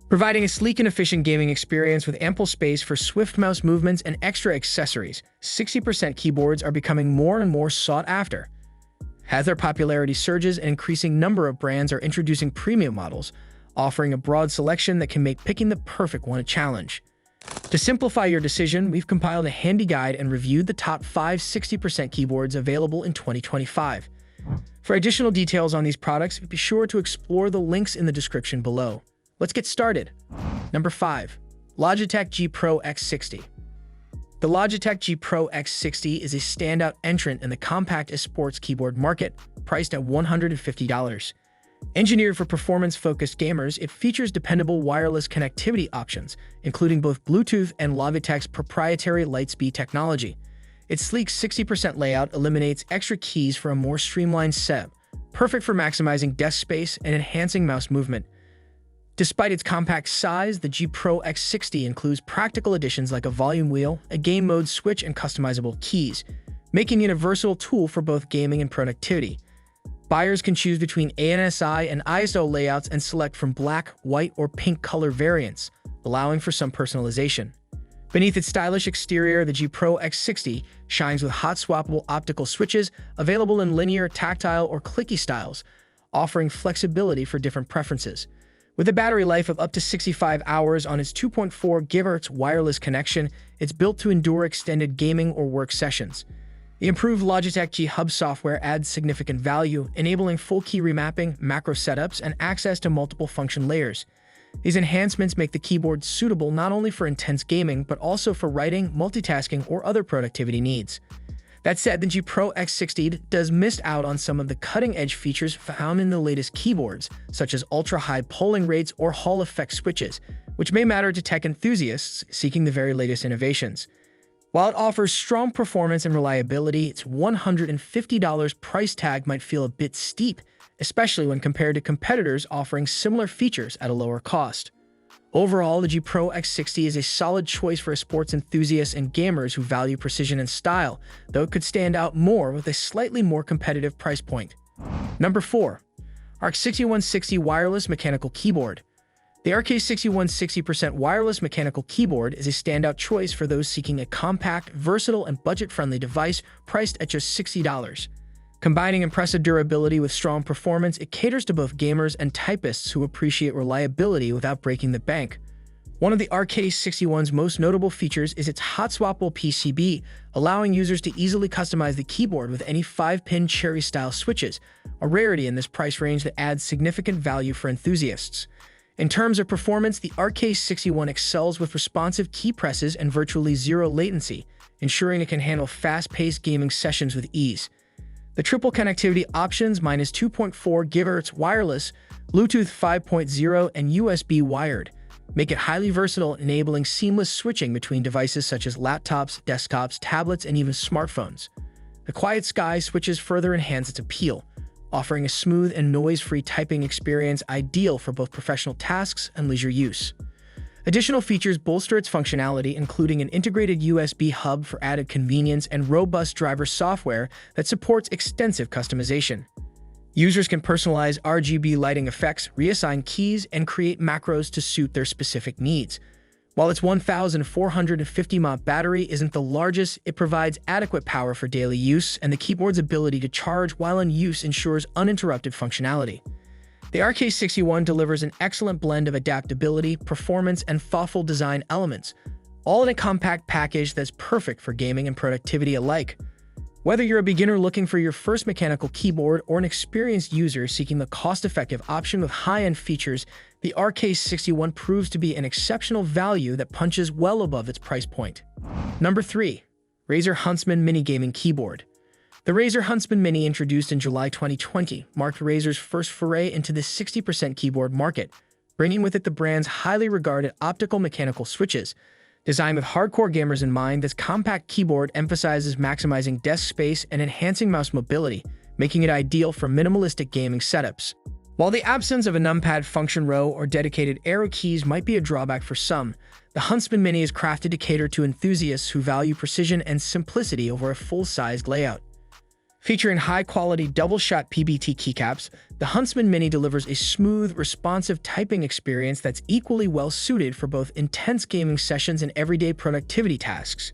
Providing a sleek and efficient gaming experience with ample space for swift mouse movements and extra accessories, 60% keyboards are becoming more and more sought after. As their popularity surges, an increasing number of brands are introducing premium models, offering a broad selection that can make picking the perfect one a challenge. To simplify your decision, we've compiled a handy guide and reviewed the top 5 60% keyboards available in 2025. For additional details on these products, be sure to explore the links in the description below. Let's get started. Number 5. Logitech G Pro X60. The Logitech G Pro X60 is a standout entrant in the compact sports keyboard market, priced at $150. Engineered for performance-focused gamers, it features dependable wireless connectivity options, including both Bluetooth and Logitech's proprietary Lightspeed technology. Its sleek 60% layout eliminates extra keys for a more streamlined setup, perfect for maximizing desk space and enhancing mouse movement. Despite its compact size, the G Pro X60 includes practical additions like a volume wheel, a game mode switch, and customizable keys, making it a versatile tool for both gaming and productivity. Buyers can choose between ANSI and ISO layouts and select from black, white, or pink color variants, allowing for some personalization. Beneath its stylish exterior, the G Pro X60 shines with hot-swappable optical switches available in linear, tactile, or clicky styles, offering flexibility for different preferences. With a battery life of up to 65 hours on its 2.4 GHz wireless connection, it's built to endure extended gaming or work sessions. The improved Logitech G Hub software adds significant value, enabling full key remapping, macro setups, and access to multiple function layers. These enhancements make the keyboard suitable not only for intense gaming, but also for writing, multitasking, or other productivity needs. That said, the G Pro X60 does miss out on some of the cutting-edge features found in the latest keyboards, such as ultra-high polling rates or Hall effect switches, which may matter to tech enthusiasts seeking the very latest innovations. While it offers strong performance and reliability, its $150 price tag might feel a bit steep, especially when compared to competitors offering similar features at a lower cost. Overall, the G Pro X60 is a solid choice for sports enthusiasts and gamers who value precision and style, though it could stand out more with a slightly more competitive price point. Number 4. RK6160 Wireless Mechanical Keyboard. The RK6160% wireless mechanical keyboard is a standout choice for those seeking a compact, versatile, and budget-friendly device priced at just $60. Combining impressive durability with strong performance, it caters to both gamers and typists who appreciate reliability without breaking the bank. One of the RK61's most notable features is its hot-swappable PCB, allowing users to easily customize the keyboard with any 5-pin cherry-style switches, a rarity in this price range that adds significant value for enthusiasts. In terms of performance, the RK61 excels with responsive key presses and virtually zero latency, ensuring it can handle fast-paced gaming sessions with ease. The triple connectivity options -2.4 GHz wireless, Bluetooth 5.0, and USB wired make it highly versatile, enabling seamless switching between devices such as laptops, desktops, tablets, and even smartphones. The Quiet Sky switches further enhance its appeal, offering a smooth and noise-free typing experience ideal for both professional tasks and leisure use. Additional features bolster its functionality, including an integrated USB hub for added convenience and robust driver software that supports extensive customization. Users can personalize RGB lighting effects, reassign keys, and create macros to suit their specific needs. While its 1,450 mAh battery isn't the largest, it provides adequate power for daily use, and the keyboard's ability to charge while in use ensures uninterrupted functionality. The RK61 delivers an excellent blend of adaptability, performance, and thoughtful design elements, all in a compact package that's perfect for gaming and productivity alike. Whether you're a beginner looking for your first mechanical keyboard or an experienced user seeking the cost-effective option with high-end features, the RK61 proves to be an exceptional value that punches well above its price point. Number 3. Razer Huntsman Mini Gaming Keyboard. The Razer Huntsman Mini, introduced in July 2020, marked Razer's first foray into the 60% keyboard market, bringing with it the brand's highly regarded optical mechanical switches. Designed with hardcore gamers in mind, this compact keyboard emphasizes maximizing desk space and enhancing mouse mobility, making it ideal for minimalistic gaming setups. While the absence of a numpad function row or dedicated arrow keys might be a drawback for some, the Huntsman Mini is crafted to cater to enthusiasts who value precision and simplicity over a full-sized layout. Featuring high-quality double-shot PBT keycaps, the Huntsman Mini delivers a smooth, responsive typing experience that's equally well-suited for both intense gaming sessions and everyday productivity tasks.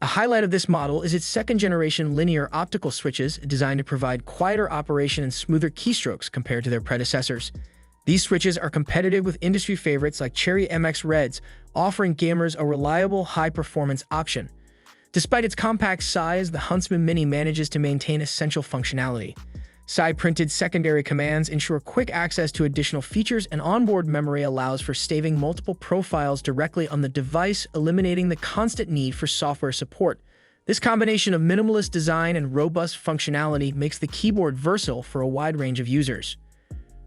A highlight of this model is its second-generation linear optical switches designed to provide quieter operation and smoother keystrokes compared to their predecessors. These switches are competitive with industry favorites like Cherry MX Reds, offering gamers a reliable, high-performance option. Despite its compact size, the Huntsman Mini manages to maintain essential functionality. Side-printed secondary commands ensure quick access to additional features, and onboard memory allows for saving multiple profiles directly on the device, eliminating the constant need for software support. This combination of minimalist design and robust functionality makes the keyboard versatile for a wide range of users.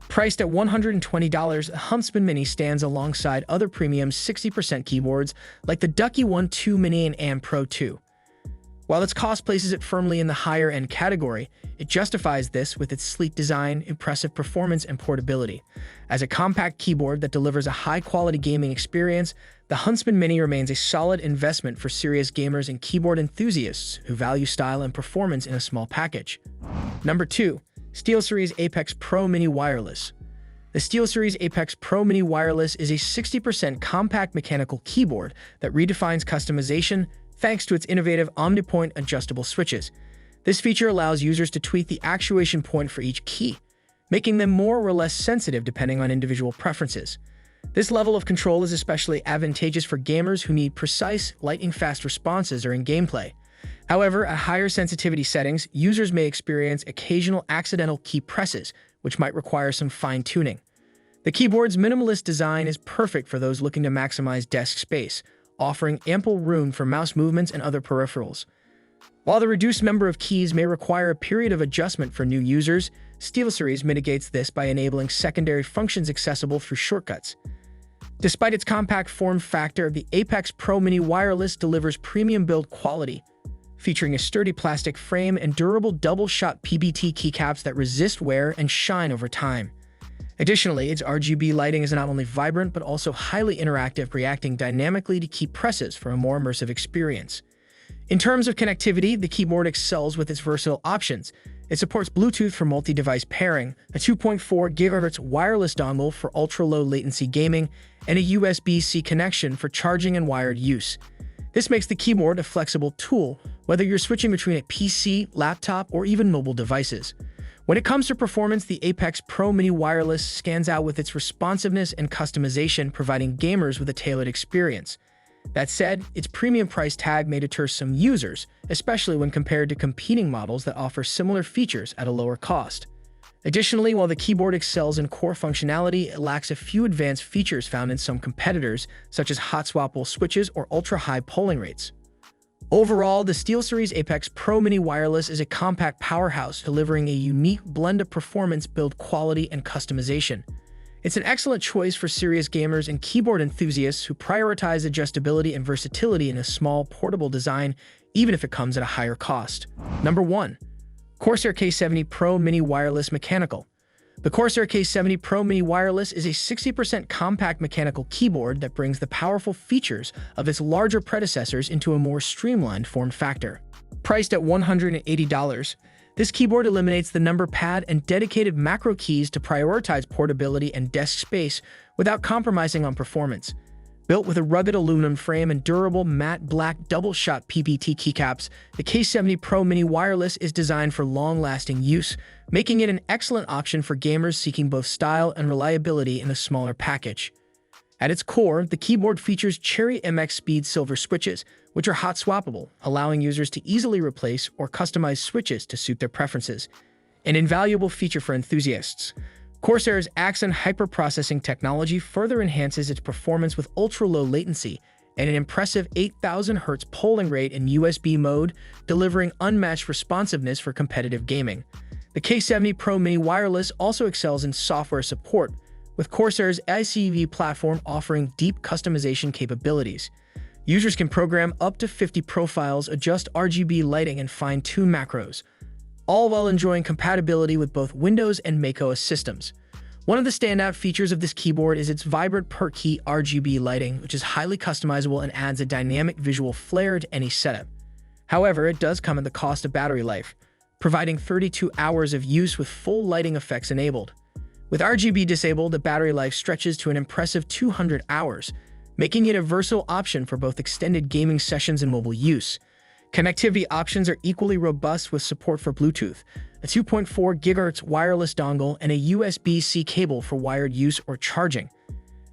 Priced at $120, the Huntsman Mini stands alongside other premium 60% keyboards like the Ducky One 2 Mini and AM Pro 2. While its cost places it firmly in the higher-end category, it justifies this with its sleek design, impressive performance, and portability. As a compact keyboard that delivers a high-quality gaming experience, the Huntsman Mini remains a solid investment for serious gamers and keyboard enthusiasts who value style and performance in a small package. Number 2. SteelSeries Apex Pro Mini Wireless. The SteelSeries Apex Pro Mini Wireless is a 60% compact mechanical keyboard that redefines customization thanks to its innovative OmniPoint adjustable switches. This feature allows users to tweak the actuation point for each key, making them more or less sensitive depending on individual preferences. This level of control is especially advantageous for gamers who need precise, lightning-fast responses during gameplay. However, at higher sensitivity settings, users may experience occasional accidental key presses, which might require some fine-tuning. The keyboard's minimalist design is perfect for those looking to maximize desk space, offering ample room for mouse movements and other peripherals. While the reduced number of keys may require a period of adjustment for new users, SteelSeries mitigates this by enabling secondary functions accessible through shortcuts. Despite its compact form factor, the Apex Pro Mini Wireless delivers premium build quality, featuring a sturdy plastic frame and durable double-shot PBT keycaps that resist wear and shine over time. Additionally, its RGB lighting is not only vibrant but also highly interactive, reacting dynamically to key presses for a more immersive experience. In terms of connectivity, the keyboard excels with its versatile options. It supports Bluetooth for multi-device pairing, a 2.4 GHz wireless dongle for ultra-low latency gaming, and a USB-C connection for charging and wired use. This makes the keyboard a flexible tool, whether you're switching between a PC, laptop, or even mobile devices. When it comes to performance, the Apex Pro Mini Wireless stands out with its responsiveness and customization, providing gamers with a tailored experience. That said, its premium price tag may deter some users, especially when compared to competing models that offer similar features at a lower cost. Additionally, while the keyboard excels in core functionality, it lacks a few advanced features found in some competitors, such as hot-swappable switches or ultra-high polling rates. Overall, the SteelSeries Apex Pro Mini Wireless is a compact powerhouse, delivering a unique blend of performance, build quality, and customization. It's an excellent choice for serious gamers and keyboard enthusiasts who prioritize adjustability and versatility in a small, portable design, even if it comes at a higher cost. Number 1. CORSAIR K70 Pro Mini Wireless Mechanical. The CORSAIR K70 Pro Mini Wireless is a 60% compact mechanical keyboard that brings the powerful features of its larger predecessors into a more streamlined form factor. Priced at $180, this keyboard eliminates the number pad and dedicated macro keys to prioritize portability and desk space without compromising on performance. Built with a rugged aluminum frame and durable matte black double-shot PBT keycaps, the K70 Pro Mini Wireless is designed for long-lasting use, making it an excellent option for gamers seeking both style and reliability in a smaller package. At its core, the keyboard features Cherry MX Speed Silver switches, which are hot-swappable, allowing users to easily replace or customize switches to suit their preferences. An invaluable feature for enthusiasts. CORSAIR's Axon hyperprocessing technology further enhances its performance with ultra-low latency and an impressive 8,000 Hz polling rate in USB mode, delivering unmatched responsiveness for competitive gaming. The K70 Pro Mini Wireless also excels in software support, with CORSAIR's ICV platform offering deep customization capabilities. Users can program up to 50 profiles, adjust RGB lighting, and fine-tune macros, all while enjoying compatibility with both Windows and macOS systems. One of the standout features of this keyboard is its vibrant per-key RGB lighting, which is highly customizable and adds a dynamic visual flair to any setup. However, it does come at the cost of battery life. providing 32 hours of use with full lighting effects enabled. With RGB disabled, the battery life stretches to an impressive 200 hours, making it a versatile option for both extended gaming sessions and mobile use. Connectivity options are equally robust with support for Bluetooth, a 2.4 GHz wireless dongle, and a USB-C cable for wired use or charging.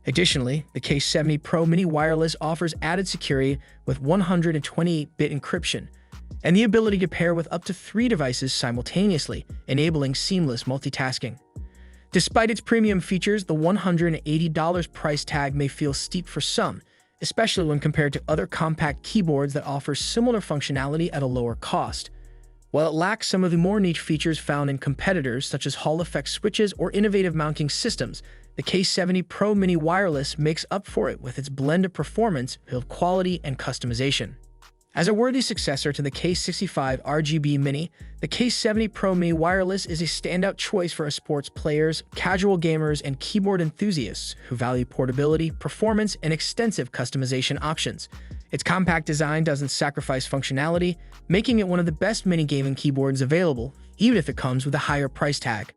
Additionally, the K70 Pro Mini Wireless offers added security with 128-bit encryption and the ability to pair with up to 3 devices simultaneously, enabling seamless multitasking. Despite its premium features, the $180 price tag may feel steep for some, especially when compared to other compact keyboards that offer similar functionality at a lower cost. While it lacks some of the more niche features found in competitors such as Hall effect switches or innovative mounting systems, the K70 Pro Mini Wireless makes up for it with its blend of performance, build quality, and customization. As a worthy successor to the K65 RGB Mini, the K70 Pro Mini Wireless is a standout choice for sports players, casual gamers, and keyboard enthusiasts who value portability, performance, and extensive customization options. Its compact design doesn't sacrifice functionality, making it one of the best mini gaming keyboards available, even if it comes with a higher price tag.